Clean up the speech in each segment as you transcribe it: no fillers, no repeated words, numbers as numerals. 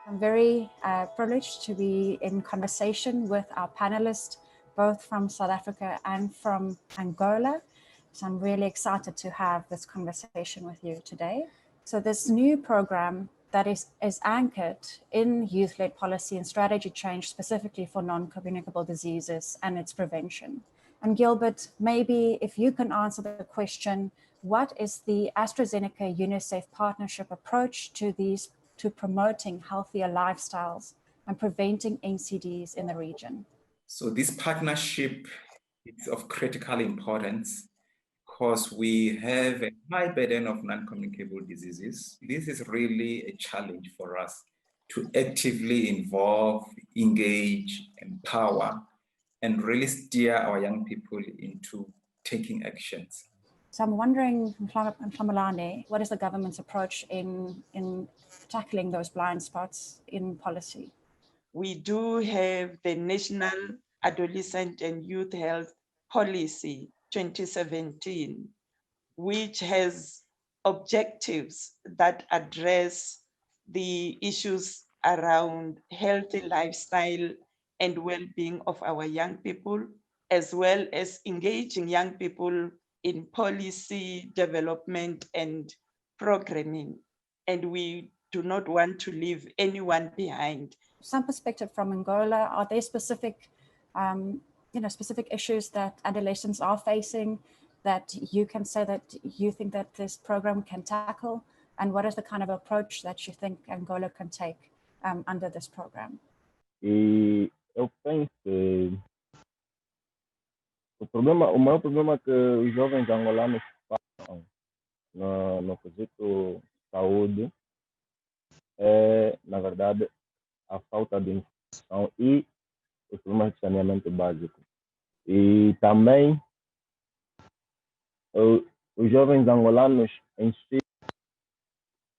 I'm very privileged to be in conversation with our panelists, both from South Africa and from Angola. So I'm really excited to have this conversation with you today. So this new program that is anchored in youth-led policy and strategy change specifically for non-communicable diseases and its prevention. And Gilbert, maybe if you can answer the question, what is the AstraZeneca UNICEF partnership approach to promoting healthier lifestyles and preventing NCDs in the region? So this partnership is of critical importance because we have a high burden of non-communicable diseases. This is really a challenge for us to actively involve, engage, empower, and really steer our young people into taking actions. So I'm wondering, Hlamalani, what is the government's approach in tackling those blind spots in policy? We do have the National Adolescent and Youth Health Policy 2017, which has objectives that address the issues around healthy lifestyle and well-being of our young people, as well as engaging young people in policy development and programming. And we do not want to leave anyone behind. Some perspective from Angola, are there specific, specific issues that adolescents are facing that you can say that you think that this program can tackle? And what is the kind of approach that you think Angola can take under this program? Eu penso que o maior problema que os jovens angolanos passam no quesito saúde é, na verdade, a falta de informação e os problemas de saneamento básico. E também os jovens angolanos em si,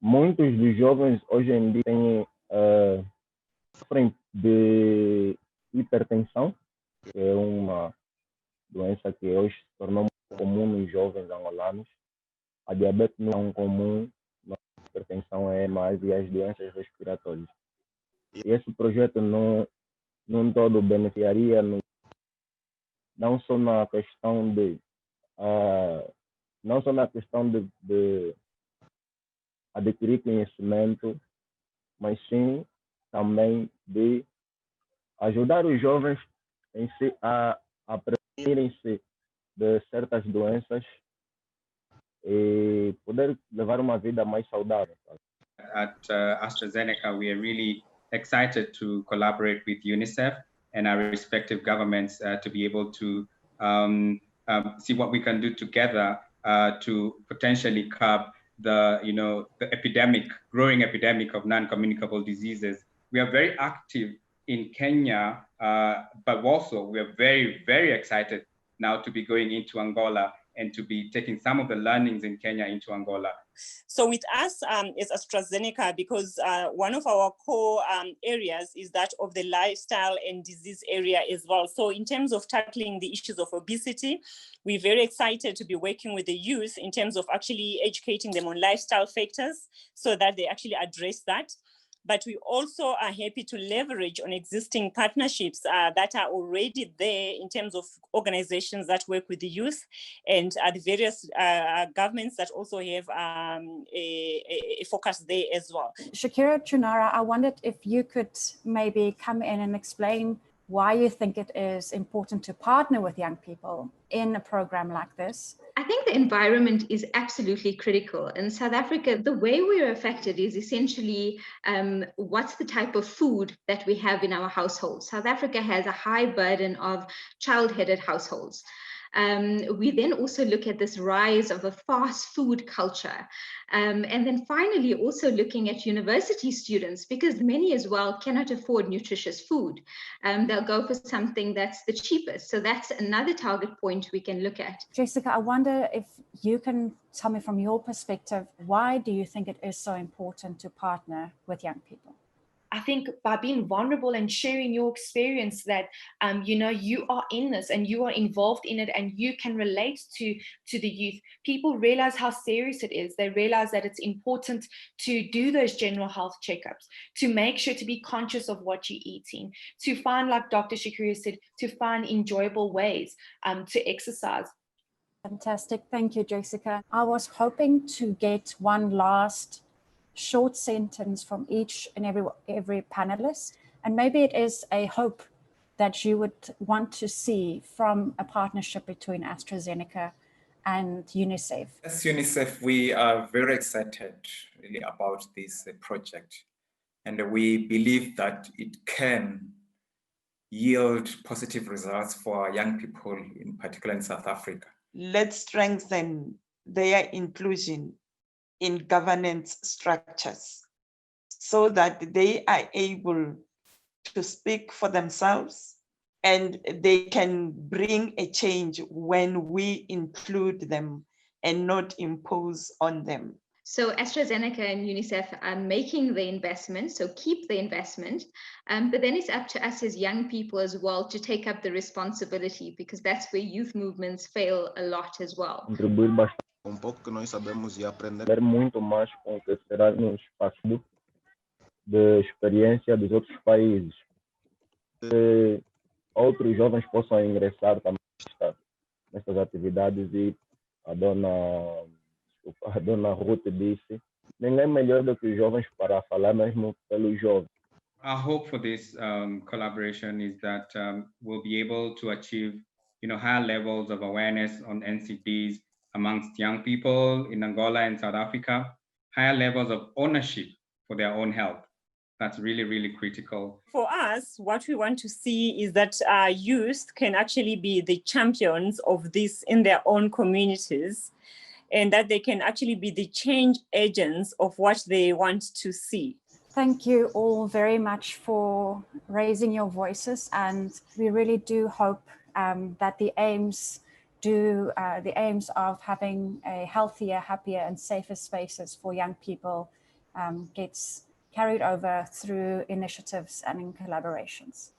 muitos dos jovens hoje em dia sofrem de hipertensão, que é uma doença que hoje se tornou muito comum nos jovens angolanos. A diabetes não é tão comum, mas a hipertensão é mais, e as doenças respiratórias. E esse projeto não todo beneficiaria não só na questão de adquirir conhecimento, mas sim também de ajudar os jovens em si a prevenirem-se de certas doenças e poder levar uma vida mais saudável. At AstraZeneca, we are really excited to collaborate with UNICEF and our respective governments to be able to see what we can do together to potentially curb the growing epidemic of non-communicable diseases. We are very active in Kenya, but also we are very, very excited now to be going into Angola and to be taking some of the learnings in Kenya into Angola. So with us is AstraZeneca, because one of our core areas is that of the lifestyle and disease area as well. So in terms of tackling the issues of obesity, we're very excited to be working with the youth in terms of actually educating them on lifestyle factors so that they actually address that. But we also are happy to leverage on existing partnerships that are already there in terms of organizations that work with the youth and the various governments that also have a focus there as well. Shakira, Choonara, I wondered if you could maybe come in and explain why you think it is important to partner with young people in a program like this. I think the environment is absolutely critical. In South Africa, the way we are affected is essentially what's the type of food that we have in our households. South Africa has a high burden of child-headed households. We then also look at this rise of a fast food culture. And then finally, also looking at university students, because many as well cannot afford nutritious food. They'll go for something that's the cheapest. So that's another target point we can look at. Jessica, I wonder if you can tell me from your perspective, why do you think it is so important to partner with young people? I think by being vulnerable and sharing your experience that, you know, you are in this and you are involved in it and you can relate to the youth, people realize how serious it is. They realize that it's important to do those general health checkups, to make sure to be conscious of what you're eating, to find, like Dr. Shakira said, to find enjoyable ways to exercise. Fantastic. Thank you, Jessica. I was hoping to get one last short sentence from each and every panelist. And maybe it is a hope that you would want to see from a partnership between AstraZeneca and UNICEF. As UNICEF, we are very excited really about this project. And we believe that it can yield positive results for young people, in particular in South Africa. Let's strengthen their inclusion in governance structures so that they are able to speak for themselves and they can bring a change when we include them and not impose on them. So AstraZeneca and UNICEF are making the investment, so keep the investment, but then it's up to us as young people as well to take up the responsibility, because that's where youth movements fail a lot as well. Contribuir bastante pouco que nós sabemos e aprender muito mais com o que será no espaço de experiência dos outros países. Que outros jovens possam ingressar também nestas atividades e a dona Ruth disse, ninguém melhor do que os jovens para falar mesmo pelos jovens. Our hope for this collaboration is that we'll be able to achieve, higher levels of awareness on NCDs amongst young people in Angola and South Africa, higher levels of ownership for their own health. That's really, really critical. For us, what we want to see is that our youth can actually be the champions of this in their own communities, and that they can actually be the change agents of what they want to see. Thank you all very much for raising your voices, and we really do hope that the aims of having a healthier, happier and safer spaces for young people gets carried over through initiatives and in collaborations.